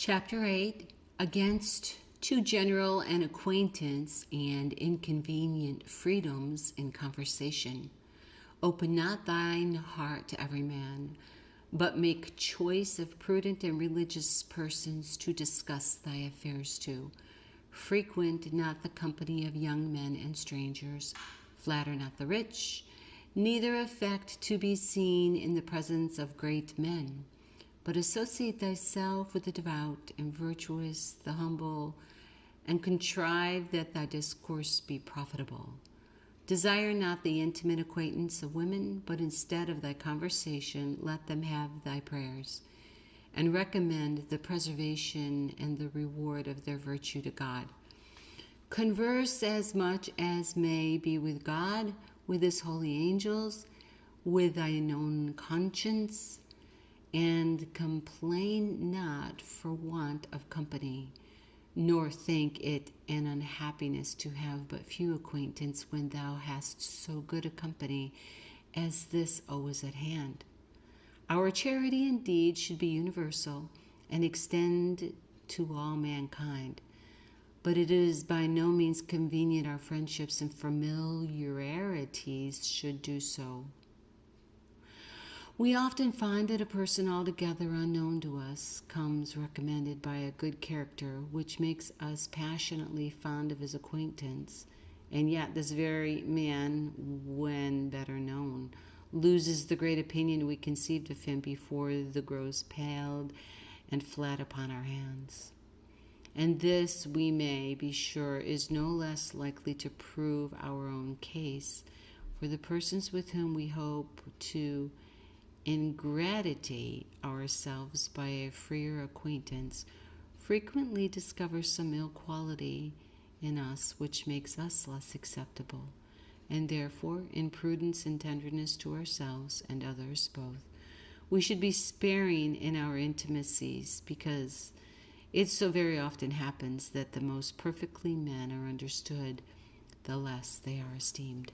Chapter 8, Against Too General an Acquaintance and Inconvenient Freedoms in Conversation. Open not thine heart to every man, but make choice of prudent and religious persons to discuss thy affairs to. Frequent not the company of young men and strangers. Flatter not the rich, neither affect to be seen in the presence of great men. But associate thyself with the devout and virtuous, the humble, and contrive that thy discourse be profitable. Desire not the intimate acquaintance of women, but instead of thy conversation let them have thy prayers, and recommend the preservation and the reward of their virtue to God. Converse as much as may be with God, with his holy angels, with thine own conscience, and complain not for want of company, nor think it an unhappiness to have but few acquaintance when thou hast so good a company as this always at hand. Our charity indeed should be universal and extend to all mankind, but it is by no means convenient our friendships and familiarities should do so. We often find that a person altogether unknown to us comes recommended by a good character, which makes us passionately fond of his acquaintance, and yet this very man, when better known, loses the great opinion we conceived of him before the grows pale and flat upon our hands. And this, we may be sure, is no less likely to prove our own case, for the persons with whom we hope to ingratiate ourselves by a freer acquaintance frequently discover some ill quality in us which makes us less acceptable, and therefore, in prudence and tenderness to ourselves and others both, we should be sparing in our intimacies, because it so very often happens that the most perfectly men are understood, the less they are esteemed.